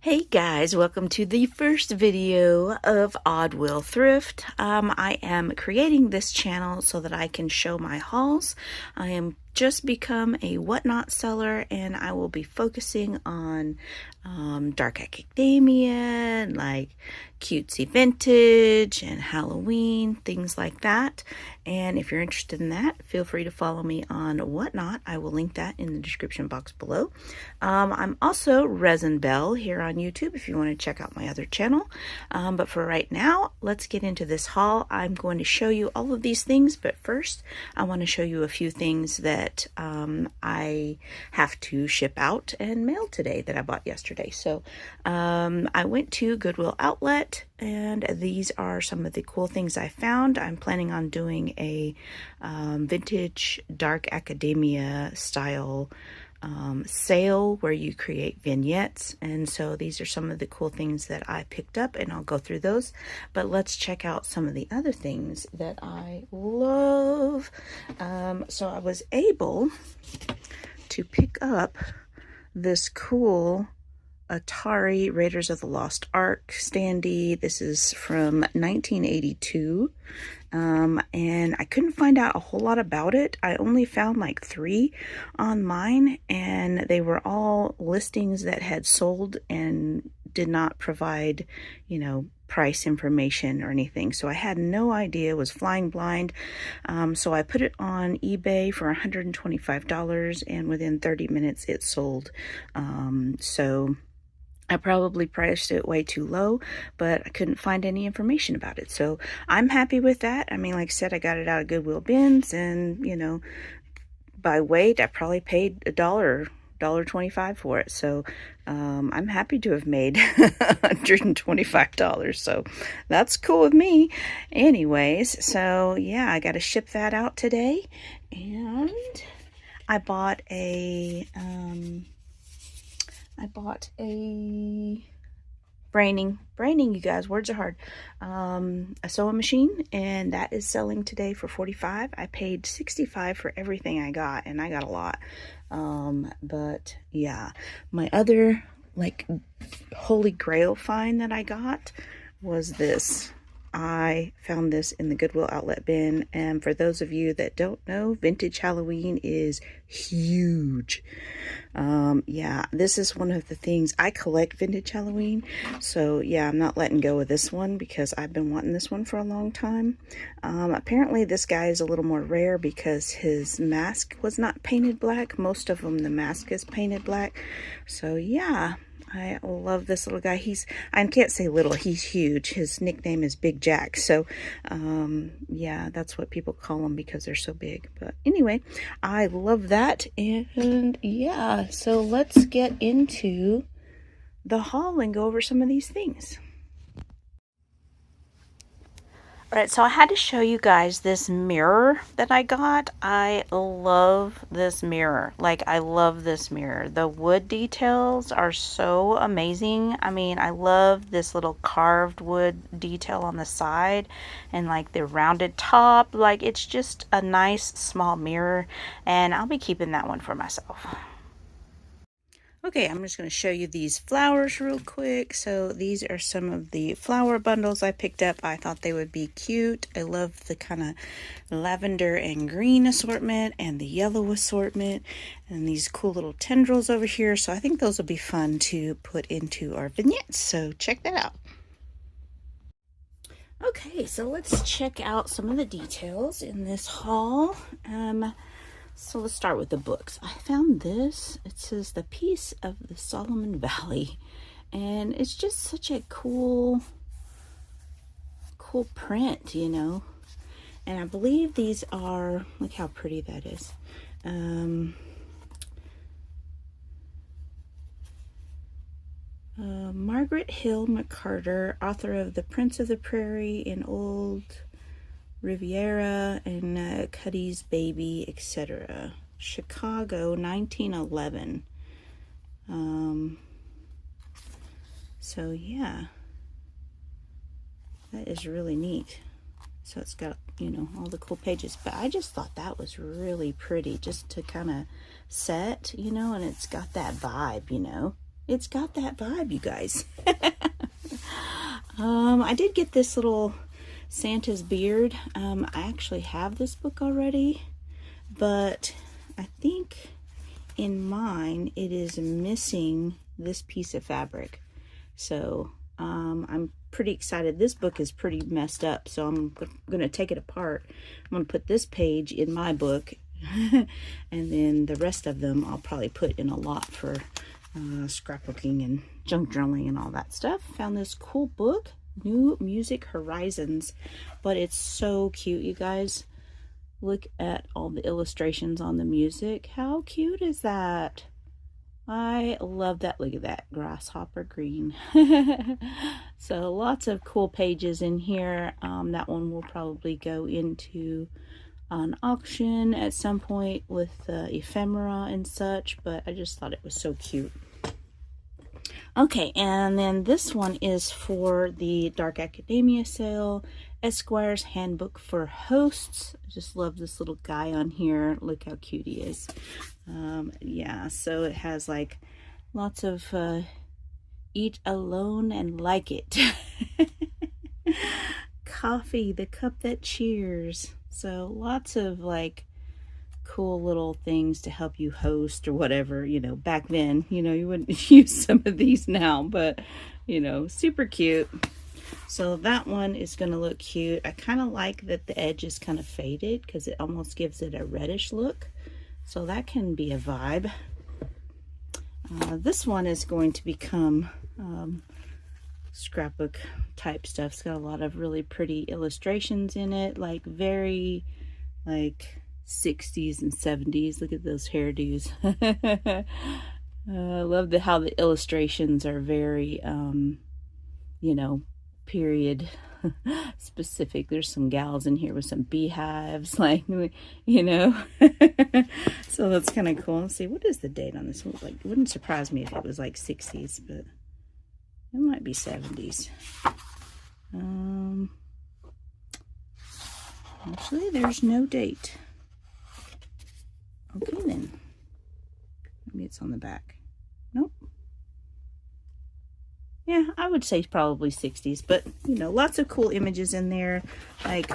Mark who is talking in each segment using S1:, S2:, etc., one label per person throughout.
S1: Hey guys, welcome to the first video of OddWillThrift. I am creating this channel so that I can show my hauls. I am just become a whatnot seller, and I will be focusing on Dark Academia, like cutesy vintage and Halloween, things like that. And if you're interested in that, feel free to follow me on Whatnot. I will link that in the description box below. I'm also Resin Belle here on YouTube if you want to check out my other channel. But for right now, let's get into this haul. I'm going to show you all of these things, but first I want to show you a few things that I have to ship out and mail today that I bought yesterday. So I went to Goodwill Outlet, and these are some of the cool things I found. I'm planning on doing a vintage Dark Academia style sale where you create vignettes, and so these are some of the cool things that I picked up, and I'll go through those. But let's check out some of the other things that I love. So I was able to pick up this cool Atari Raiders of the Lost Ark standee. This is from 1982. And I couldn't find out a whole lot about it. I only found like 3 on mine, and they were all listings that had sold and did not provide, price information or anything. So I had no idea, was flying blind. So I put it on eBay for $125, and within 30 minutes it sold. So I probably priced it way too low, but I couldn't find any information about it. So I'm happy with that. I mean, like I said, I got it out of Goodwill bins, and, by weight, I probably paid $1.25 for it. So I'm happy to have made $125. So that's cool with me. Anyways, so yeah, I got to ship that out today. And I bought a braining, you guys, words are hard, a sewing machine, and that is selling today for $45. I paid $65 for everything I got, and I got a lot. But yeah, my other like holy grail find that I got was this. I found this in the Goodwill Outlet bin, and for those of you that don't know, vintage Halloween is huge. Yeah, this is one of the things I collect, vintage Halloween. So yeah, I'm not letting go of this one because I've been wanting this one for a long time. Apparently this guy is a little more rare because his mask was not painted black. Most of them, the mask is painted black. So yeah, I love this little guy. I can't say little, he's huge. His nickname is Big Jack. So, yeah, that's what people call him because they're so big. But anyway, I love that. And yeah, so let's get into the haul and go over some of these things. Alright, so I had to show you guys this mirror that I got. I love this mirror. Like, I love this mirror. The wood details are so amazing. I mean, I love this little carved wood detail on the side and like the rounded top. Like, it's just a nice small mirror, and I'll be keeping that one for myself. Okay, I'm just going to show you these flowers real quick. So these are some of the flower bundles I picked up. I thought they would be cute. I love the kind of lavender and green assortment and the yellow assortment and these cool little tendrils over here. So I think those will be fun to put into our vignettes. So check that out. Okay, so let's check out some of the details in this haul. So let's start with the books. I found this. It says The Peace of the Solomon Valley. And it's just such a cool print, And I believe these are, look how pretty that is. Margaret Hill McCarter, author of The Prince of the Prairie in Old Riviera and Cuddy's Baby, etc. Chicago, 1911. So yeah, that is really neat. So it's got, all the cool pages, but I just thought that was really pretty just to kind of set, and it's got that vibe, It's got that vibe, you guys. I did get this little Santa's beard. I actually have this book already, but I think in mine it is missing this piece of fabric. So I'm pretty excited. This book is pretty messed up, so I'm gonna take it apart. I'm gonna put this page in my book and then the rest of them I'll probably put in a lot for scrapbooking and junk journaling and all that stuff. Found this cool book, New Music Horizons, but it's so cute, you guys. Look at all the illustrations on the music. How cute is that? I love that. Look at that grasshopper green. So lots of cool pages in here. That one will probably go into an auction at some point with ephemera and such, but I just thought it was so cute. Okay, and then this one is for the Dark Academia sale, Esquire's Handbook for Hosts. I just love this little guy on here. Look how cute he is. Yeah, so it has like lots of eat alone and like it. Coffee, the cup that cheers. So lots of like cool little things to help you host or whatever. You know, back then, you know, you wouldn't use some of these now, but you know, super cute. So that one is going to look cute. I kind of like that the edge is kind of faded because it almost gives it a reddish look. So that can be a vibe. This one is going to become scrapbook type stuff. It's got a lot of really pretty illustrations in it, like very like 60s and 70s. Look at those hairdos. I love how the illustrations are very you know, period specific. There's some gals in here with some beehives, like, you know. So that's kind of cool. Let's see, what is the date on this one? Like, it wouldn't surprise me if it was like 60s, but it might be 70s. Actually, there's no date. Okay then, maybe it's on the back. Nope. Yeah, I would say probably 60s, but you know, lots of cool images in there. Like,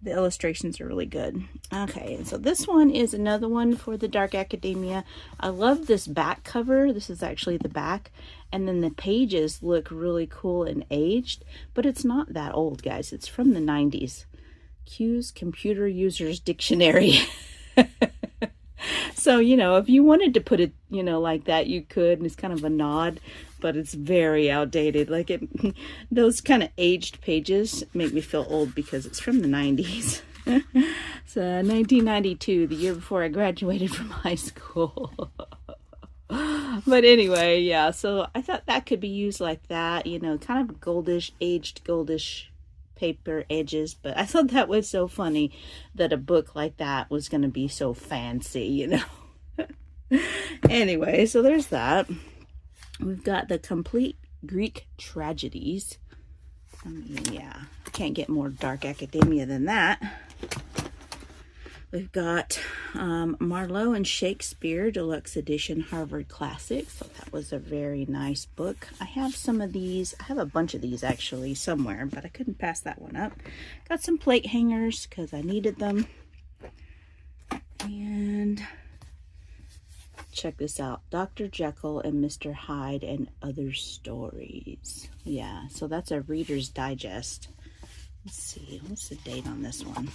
S1: the illustrations are really good. Okay, and so this one is another one for the Dark Academia. I love this back cover. This is actually the back, and then the pages look really cool and aged, but it's not that old, guys. It's from the 90s. Q's Computer Users Dictionary. So, you know, if you wanted to put it, you know, like that, you could, and it's kind of a nod, but it's very outdated. Like, those kind of aged pages make me feel old because it's from the 90s. So 1992, the year before I graduated from high school. But anyway, yeah, so I thought that could be used like that, you know, kind of goldish, aged goldish paper edges. But I thought that was so funny that a book like that was going to be so fancy, you know. Anyway, so there's that. We've got the Complete Greek Tragedies. I mean, yeah, can't get more Dark Academia than that. We've got Marlowe and Shakespeare Deluxe Edition Harvard Classics. So that was a very nice book. I have some of these. I have a bunch of these actually somewhere, but I couldn't pass that one up. Got some plate hangers because I needed them. And check this out. Dr. Jekyll and Mr. Hyde and Other Stories. Yeah, so that's a Reader's Digest. Let's see, what's the date on this one?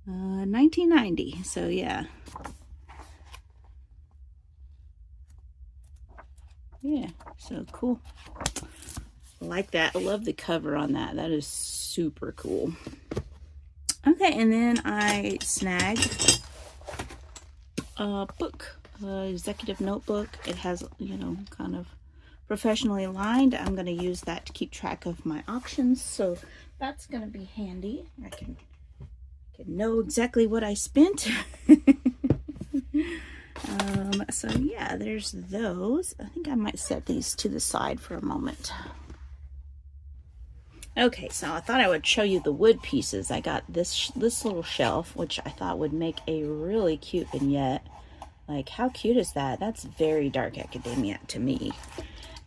S1: 1990, so yeah. Yeah, so cool. I like that. I love the cover on that. That is super cool. Okay, and then I snagged a book, executive notebook. It has, you know, kind of professionally lined. I'm going to use that to keep track of my auctions, so that's going to be handy. I can know exactly what I spent. So yeah, there's those. I think I might set these to the side for a moment. Okay, so I thought I would show you the wood pieces. I got this little shelf, which I thought would make a really cute vignette. Like, how cute is that? That's very Dark Academia to me.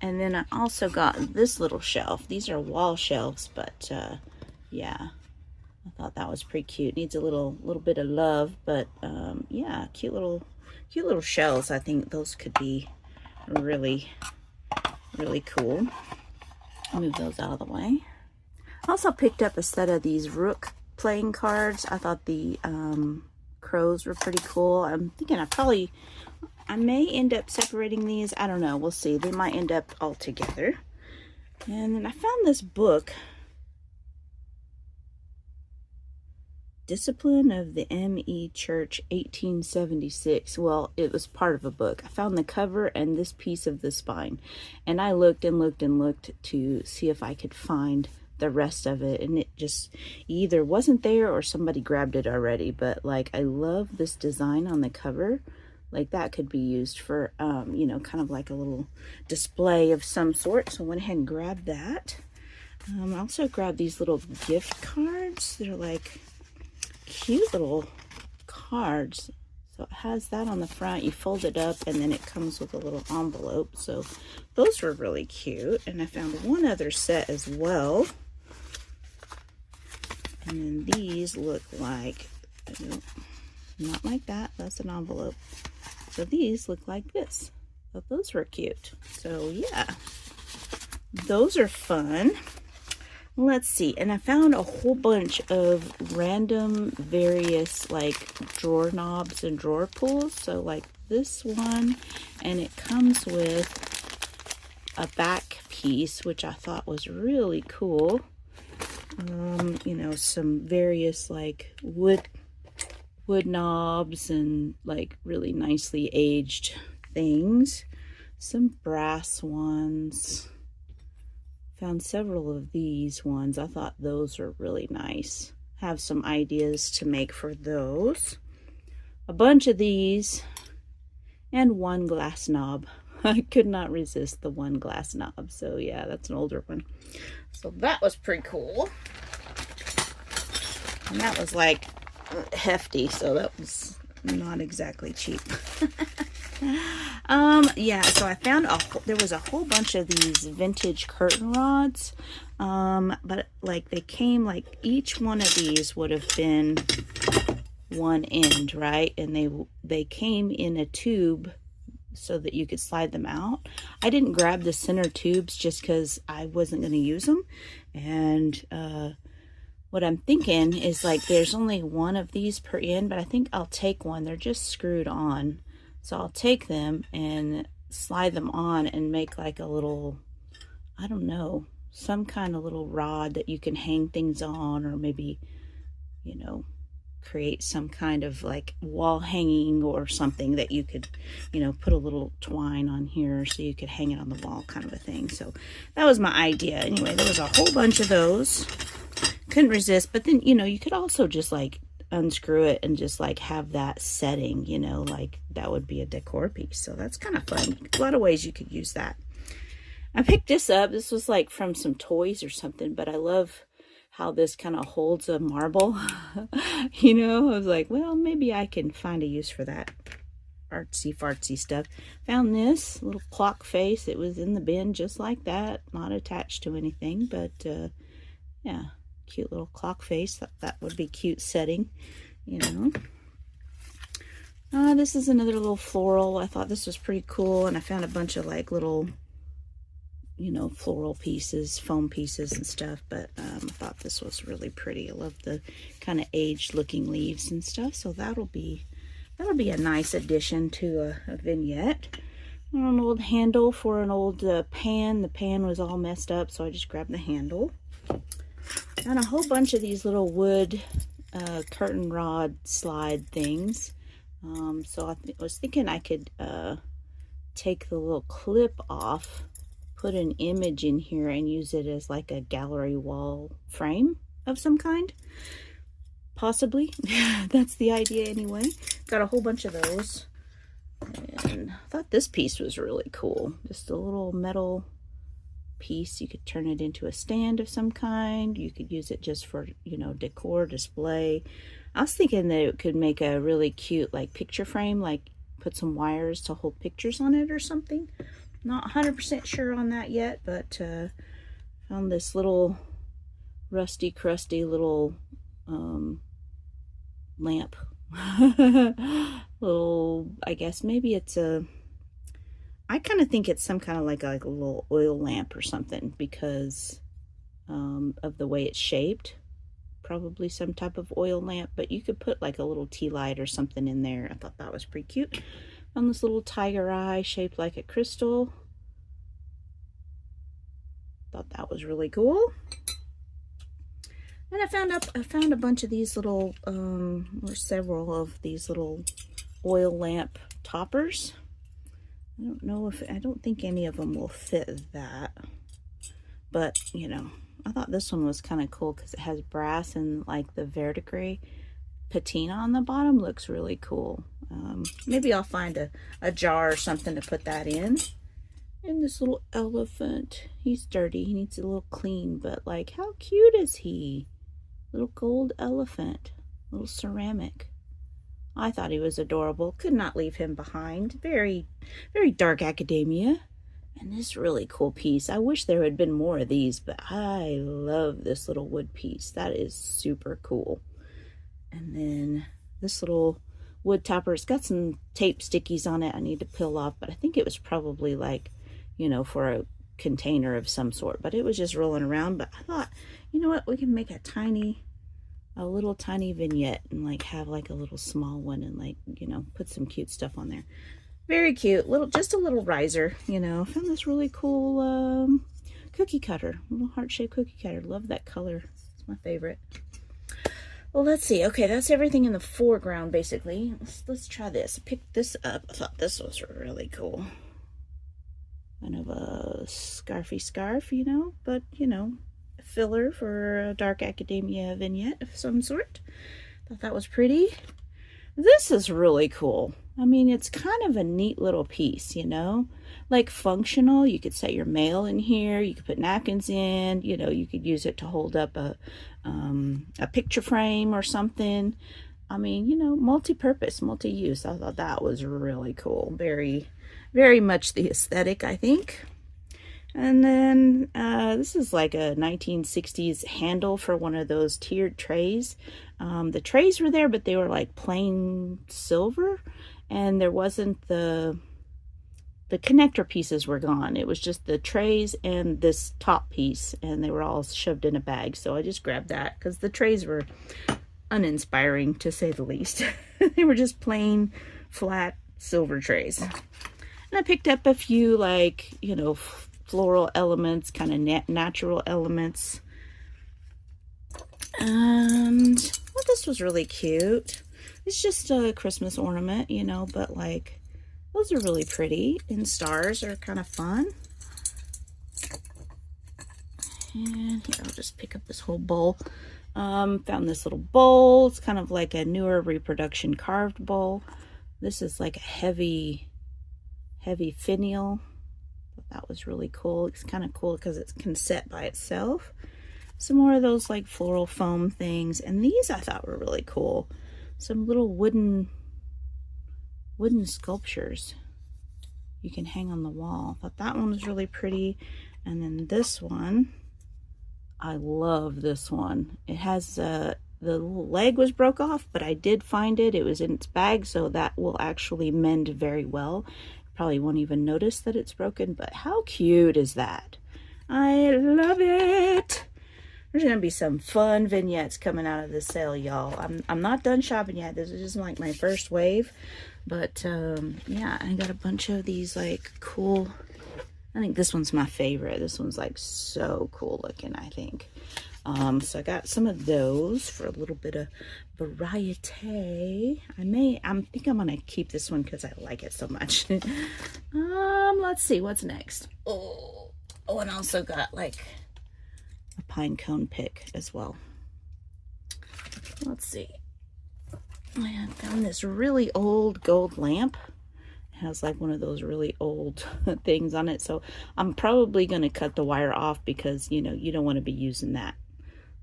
S1: And then I also got this little shelf. These are wall shelves, but yeah, I thought that was pretty cute. Needs a little bit of love, but yeah, cute little shells. I think those could be really cool. Move those out of the way. Also picked up a set of these rook playing cards. I thought the crows were pretty cool. I'm thinking I may end up separating these. I don't know. We'll see. They might end up all together. And then I found this book, Discipline of the M.E. Church, 1876. Well, it was part of a book. I found the cover and this piece of the spine. And I looked and looked and looked to see if I could find the rest of it. And it just either wasn't there or somebody grabbed it already. But, like, I love this design on the cover. Like, that could be used for, you know, kind of like a little display of some sort. So I went ahead and grabbed that. I also grabbed these little gift cards. They're like cute little cards. So it has that on the front. You fold it up and then it comes with a little envelope. So those were really cute. And I found one other set as well. And then these look like, not like that. That's an envelope. So these look like this. But those were cute. So yeah, those are fun. Let's see. And I found a whole bunch of random various like drawer knobs and drawer pulls. So like this one, and it comes with a back piece, which I thought was really cool. You know, some various like wood knobs and like really nicely aged things. Some brass ones. Found several of these ones. I thought those were really nice. Have some ideas to make for those. A bunch of these and one glass knob. I could not resist the one glass knob. So yeah, that's an older one. So that was pretty cool. And that was like hefty, so that was not exactly cheap. Yeah, so I found there was a whole bunch of these vintage curtain rods, but like they came, like each one of these would have been one end, right? And they came in a tube so that you could slide them out. I didn't grab the center tubes just because I wasn't going to use them. And what I'm thinking is like there's only one of these per end, but I think I'll take one. They're just screwed on. So I'll take them and slide them on and make like a little, I don't know, some kind of little rod that you can hang things on, or maybe, you know, create some kind of like wall hanging or something that you could, you know, put a little twine on here so you could hang it on the wall, kind of a thing. So that was my idea. Anyway, there was a whole bunch of those. Couldn't resist. But then, you know, you could also just like unscrew it and just like have that setting, you know, like that would be a decor piece. So that's kind of fun. A lot of ways you could use that. I picked this up. This was like from some toys or something, but I love how this kind of holds a marble. You know, I was like, well, maybe I can find a use for that artsy fartsy stuff. Found this little clock face. It was in the bin just like that, not attached to anything, but yeah, cute little clock face. That would be cute setting, you know. This is another little floral. I thought this was pretty cool, and I found a bunch of like little, you know, floral pieces, foam pieces and stuff, but I thought this was really pretty. I love the kind of aged looking leaves and stuff, so that'll be a nice addition to a vignette. An old handle for an old pan. The pan was all messed up, so I just grabbed the handle. And a whole bunch of these little wood curtain rod slide things. So I was thinking I could take the little clip off, put an image in here, and use it as like a gallery wall frame of some kind. Possibly. That's the idea anyway. Got a whole bunch of those. And I thought this piece was really cool. Just a little metal piece. You could turn it into a stand of some kind. You could use it just for, you know, decor, display. I was thinking that it could make a really cute like picture frame, like put some wires to hold pictures on it or something. Not 100% sure on that yet, but found this little rusty, crusty little lamp. Little, I guess maybe it's I kind of think it's some kind of like a little oil lamp or something because of the way it's shaped. Probably some type of oil lamp, but you could put like a little tea light or something in there. I thought that was pretty cute. Found this little tiger eye shaped like a crystal. Thought that was really cool. And I found a bunch of these little or several of these little oil lamp toppers. I don't think any of them will fit that, but you know, I thought this one was kind of cool because it has brass and like the verdigris patina on the bottom. Looks really cool. Maybe I'll find a jar or something to put that in. And this little elephant, he's dirty, he needs a little clean, but like how cute is he? Little gold elephant, little ceramic. I thought he was adorable. Could not leave him behind. Very, very Dark Academia. And this really cool piece. I wish there had been more of these, but I love this little wood piece. That is super cool. And then this little wood topper. It's got some tape stickies on it I need to peel off, but I think it was probably like, you know, for a container of some sort. But it was just rolling around. But I thought, you know what? We can make a little tiny vignette and like have like a little small one and like, you know, put some cute stuff on there. Very cute. Just a little riser, you know. Found this really cool cookie cutter. Little heart-shaped cookie cutter. Love that color. It's my favorite. Well, let's see. Okay, that's everything in the foreground, basically. Let's try this. Pick this up. I thought this was really cool. Kind of a scarfy scarf, you know, but, you know, a filler for a Dark Academia vignette of some sort. Thought that was pretty. This is really cool. I mean, it's kind of a neat little piece, you know, like functional. You could set your mail in here. You could put napkins in, you know, you could use it to hold up a picture frame or something. I mean, you know, multi-purpose, multi-use. I thought that was really cool. Very, very much the aesthetic, I think. And then this is like a 1960s handle for one of those tiered trays. The trays were there, but they were like plain silver, and there wasn't the connector pieces were gone. It was just the trays and this top piece, and they were all shoved in a bag. So I just grabbed that because the trays were uninspiring, to say the least. They were just plain flat silver trays. And I picked up a few, like, you know, floral elements, kind of natural elements. And well, this was really cute. It's just a Christmas ornament, you know, but like those are really pretty, and stars are kind of fun. And here, I'll just pick up this whole bowl. Found this little bowl. It's kind of like a newer reproduction carved bowl. This is like a heavy finial. That was really cool. It's kind of cool because it can set by itself. Some more of those like floral foam things, and these I thought were really cool. Some little wooden sculptures you can hang on the wall. Thought that one was really pretty. And then this one, I love this one. It has the little leg was broke off, but I did find it. It was in its bag, so that will actually mend very well. Probably won't even notice that it's broken, but how cute is that? I love it. There's gonna be some fun vignettes coming out of this sale, y'all. I'm not done shopping yet. This is just like my first wave, but yeah, I got a bunch of these like cool. I think this one's my favorite. This one's like so cool looking, I think. So I got some of those for a little bit of variety. I think I'm gonna keep this one because I like it so much. Let's see what's next. Oh, and I also got like a pine cone pick as well. Let's see. I found this really old gold lamp. It has like one of those really old things on it, so I'm probably going to cut the wire off because, you know, you don't want to be using that,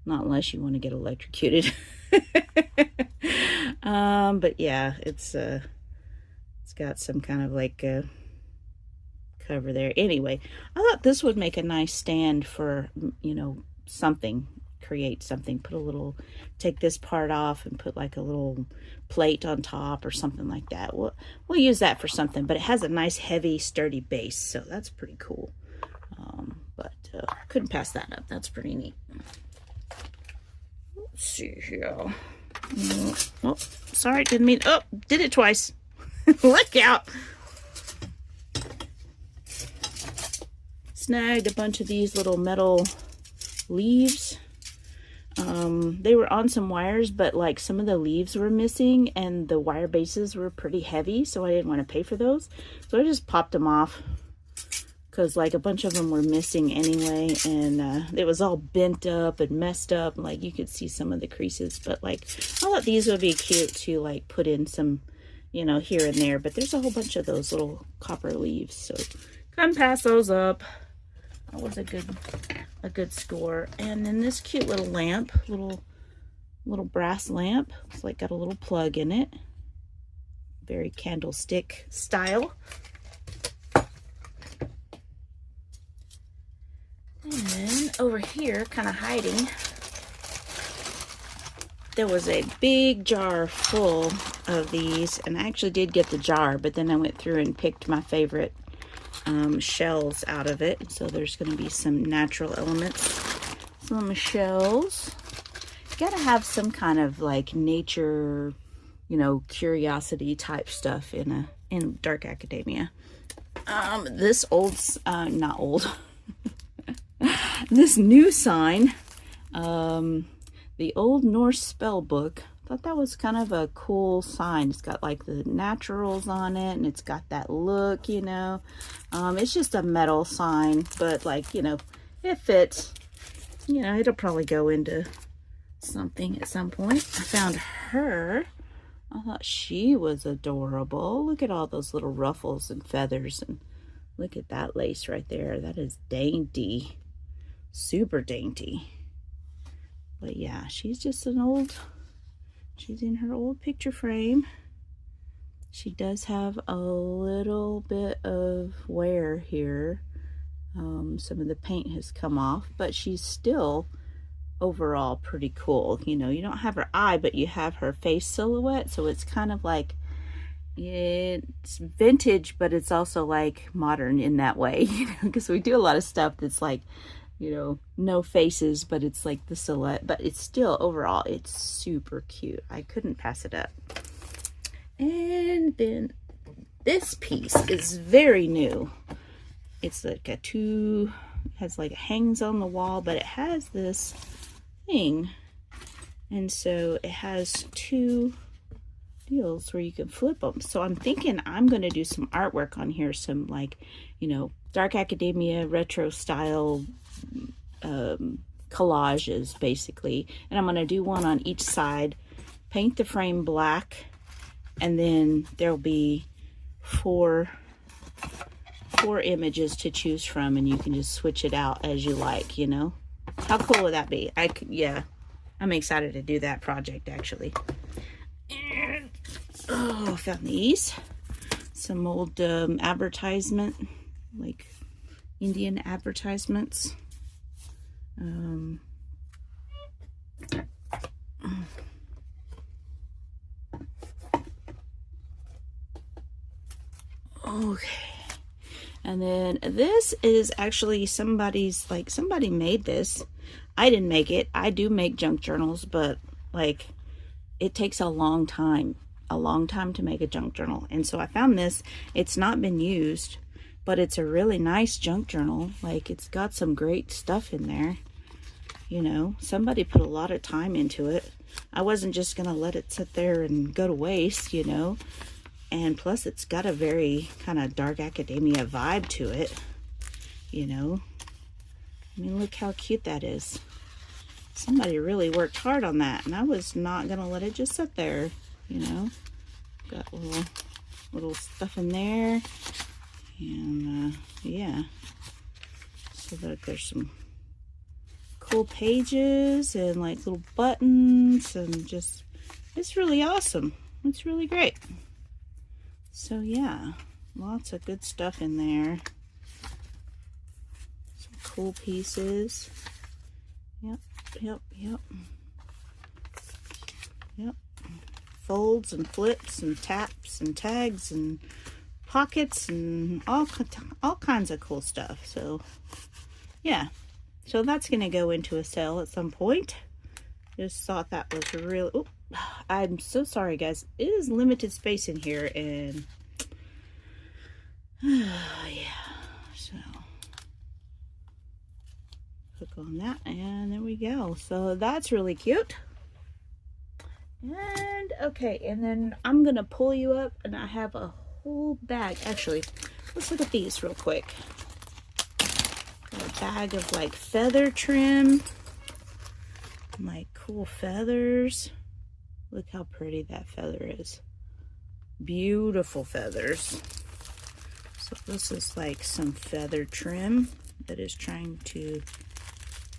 S1: not unless you want to get electrocuted. But yeah, it's got got some kind of like a cover there. Anyway, I thought this would make a nice stand for, you know, something. Create something. Put a little, take this part off and put like a little plate on top or something like that. We'll use that for something, but it has a nice heavy sturdy base, so that's pretty cool. But couldn't pass that up. That's pretty neat. Let's see here. Oh, sorry, didn't mean, oh, did it twice. Look out. Snagged a bunch of these little metal leaves. They were on some wires, but like some of the leaves were missing and the wire bases were pretty heavy, so I didn't want to pay for those. So I just popped them off because like a bunch of them were missing anyway, and it was all bent up and messed up. Like you could see some of the creases, but like I thought these would be cute to like put in some, you know, here and there. But there's a whole bunch of those little copper leaves, so couldn't pass those up. That was a good score. And then this cute little lamp, little brass lamp. It's like got a little plug in it. Very candlestick style. And then over here, kind of hiding, there was a big jar full of these, and I actually did get the jar, but then I went through and picked my favorite shells out of it. So there's going to be some natural elements, some shells. You gotta have some kind of like nature, you know, curiosity type stuff in Dark Academia. This old, not old, this new sign, the Old Norse spell book. I thought that was kind of a cool sign. It's got like the naturals on it, and it's got that look, you know. It's just a metal sign, but like, you know, it fits. You know, it'll probably go into something at some point. I found her. I thought she was adorable. Look at all those little ruffles and feathers, and look at that lace right there. That is dainty. Super dainty. But yeah, she's just an old, she's in her old picture frame. She does have a little bit of wear here. Some of the paint has come off, but she's still overall pretty cool. You know, you don't have her eye, but you have her face silhouette, so it's kind of like, it's vintage, but it's also like modern in that way, you know, because we do a lot of stuff that's like, you know, no faces, but it's like the silhouette, but it's still overall, it's super cute. I couldn't pass it up. And then this piece is very new. It's like a has like hangs on the wall, but it has this thing, and so it has two deals where you can flip them. So I'm thinking I'm going to do some artwork on here, some like, you know, Dark Academia retro style collages basically, and I'm going to do one on each side, paint the frame black, and then there'll be four images to choose from, and you can just switch it out as you like, you know. How cool would that be? Yeah, I'm excited to do that project actually. And oh, found these, some old advertisement, like Indian advertisements. Okay. And then this is actually somebody's, like somebody made this. I didn't make it. I do make junk journals, but like it takes a long time to make a junk journal. And so I found this. It's not been used, but it's a really nice junk journal. Like it's got some great stuff in there. You know, somebody put a lot of time into it. I wasn't just gonna let it sit there and go to waste, you know. And plus it's got a very kind of Dark Academia vibe to it, you know. I mean, look how cute that is. Somebody really worked hard on that, and I was not gonna let it just sit there, you know. Got little stuff in there, and yeah. So that there's some cool pages and like little buttons, and just, it's really awesome. It's really great. So yeah, lots of good stuff in there. Some cool pieces. Yep. Folds and flips and taps and tags and pockets and all kinds of cool stuff. So yeah, so that's gonna go into a sale at some point. Just thought that was really, oh, I'm so sorry guys, it is limited space in here, and yeah, so click on that and there we go. So that's really cute. And okay, and then I'm gonna pull you up, and I have a whole bag. Actually, let's look at these real quick. Got a bag of like feather trim, like cool feathers. Look how pretty that feather is. Beautiful feathers. So this is like some feather trim that is trying to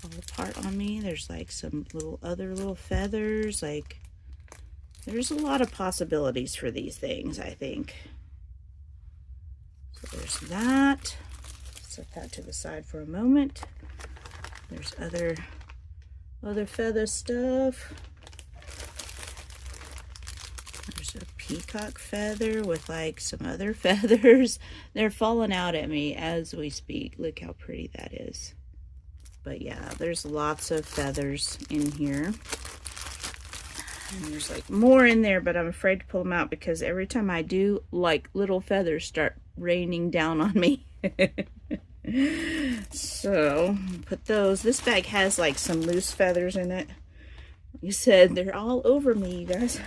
S1: fall apart on me. There's like some other little feathers, like there's a lot of possibilities for these things, I think. So there's that. Set that to the side for a moment. There's other feather stuff. There's a peacock feather with like some other feathers. They're falling out at me as we speak. Look how pretty that is. But yeah, there's lots of feathers in here. And there's like more in there, but I'm afraid to pull them out because every time I do, like little feathers start raining down on me. So put those. This bag has like some loose feathers in it. Like I said, they're all over me, you guys.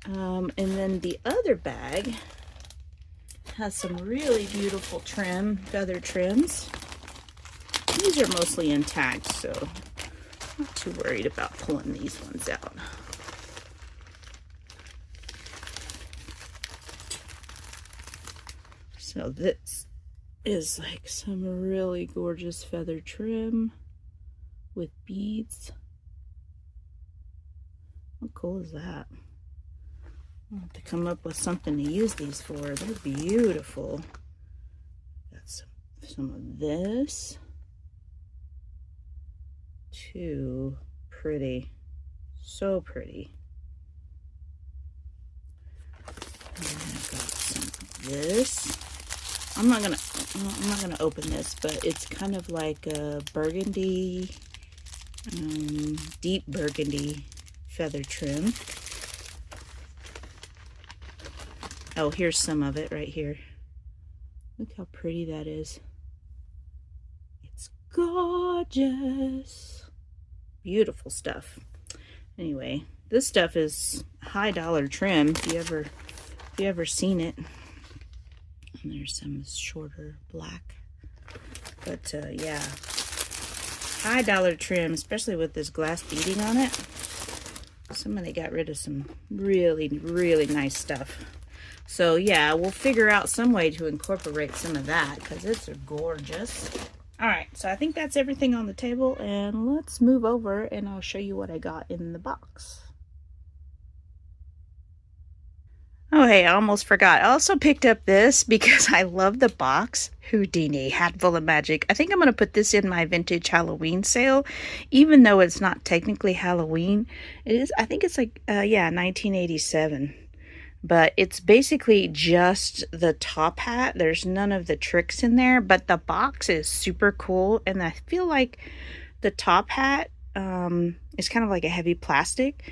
S1: And then the other bag has some really beautiful feather trims. These are mostly intact, so I'm not too worried about pulling these ones out. So this is like some really gorgeous feather trim with beads. How cool is that? I'll have to come up with something to use these for. They're beautiful. Got some of this. Too pretty. So pretty. And I've got some of this. I'm not gonna open this, but it's kind of like a burgundy, deep burgundy feather trim. Oh, here's some of it right here. Look how pretty that is. It's gorgeous. Beautiful stuff. Anyway, this stuff is high dollar trim if you ever seen it. And there's some shorter black, but yeah, high dollar trim, especially with this glass beading on it. Somebody got rid of some really nice stuff. So yeah, we'll figure out some way to incorporate some of that because it's gorgeous. All right, so I think that's everything on the table, and let's move over and I'll show you what I got in the box. Oh, hey, I almost forgot. I also picked up this because I love the box. Houdini, Hat Full of Magic. I think I'm going to put this in my vintage Halloween sale, even though it's not technically Halloween. It is, I think it's like, yeah, 1987. But it's basically just the top hat. There's none of the tricks in there, but the box is super cool. And I feel like the top hat is kind of like a heavy plastic.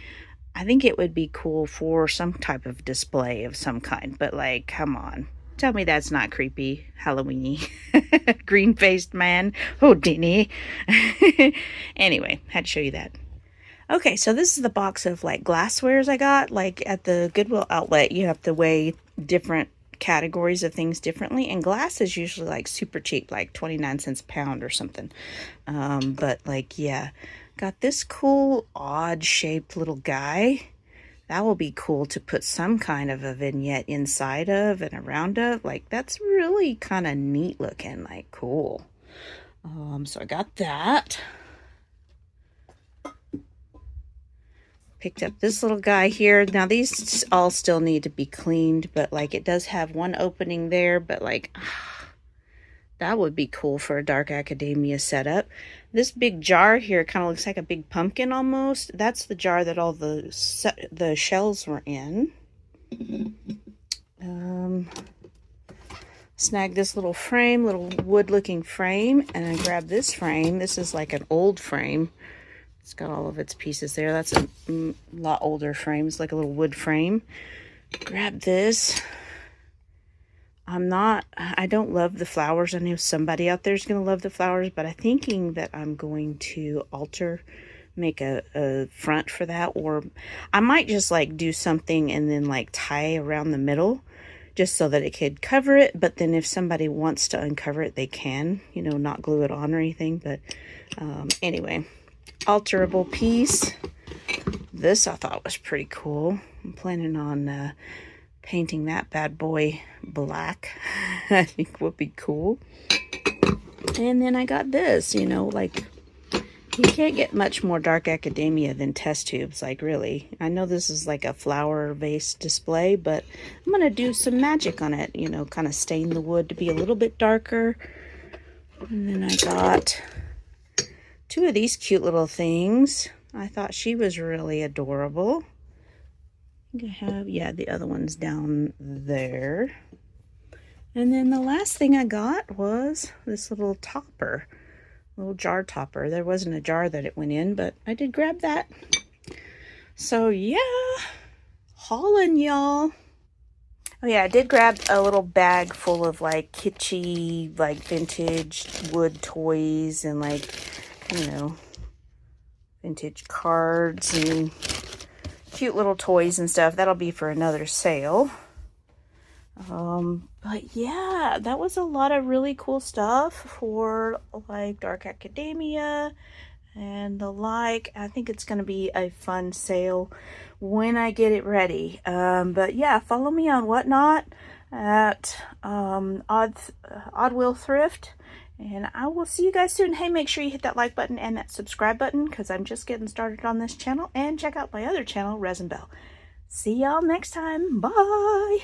S1: I think it would be cool for some type of display of some kind, but like, come on. Tell me that's not creepy, Halloween-y. Green-faced man, Houdini. Anyway, had to show you that. Okay, so this is the box of like glasswares I got. Like at the Goodwill Outlet, you have to weigh different categories of things differently, and glass is usually like super cheap, like 29 cents a pound or something. But like, yeah. Got this cool, odd-shaped little guy. That will be cool to put some kind of a vignette inside of and around of. Like, that's really kind of neat looking, like, cool. So I got that. Picked up this little guy here. Now these all still need to be cleaned, but like it does have one opening there, but like that would be cool for a Dark Academia setup. This big jar here kind of looks like a big pumpkin almost. That's the jar that all the shells were in. Snagged this little frame, little wood looking frame, and I grabbed this frame. This is like an old frame. It's got all of its pieces there. That's a lot older frame. It's like a little wood frame. Grab this. I don't love the flowers. I know somebody out there is going to love the flowers, but I'm thinking that I'm going to make a front for that, or I might just like do something and then like tie around the middle just so that it could cover it. But then if somebody wants to uncover it, they can, you know, not glue it on or anything. But anyway, alterable piece. This I thought was pretty cool. I'm planning on painting that bad boy black. I think would be cool. And then I got this, you know, like you can't get much more Dark Academia than test tubes, like really. I know this is like a flower-based display, but I'm going to do some magic on it, you know, kind of stain the wood to be a little bit darker. And then I got two of these cute little things. I thought she was really adorable. I have, yeah, the other one's down there. And then the last thing I got was this little topper. Little jar topper. There wasn't a jar that it went in, but I did grab that. So yeah, hauling, y'all. Oh yeah, I did grab a little bag full of like kitschy, like vintage wood toys and like, you know, vintage cards and cute little toys and stuff. That'll be for another sale. But yeah, that was a lot of really cool stuff for like Dark Academia and the like. I think it's going to be a fun sale when I get it ready. But yeah, follow me on Whatnot at OddWillThrift, and I will see you guys soon. Hey, make sure you hit that like button and that subscribe button because I'm just getting started on this channel, and check out my other channel, Resin Bell. See y'all next time. Bye.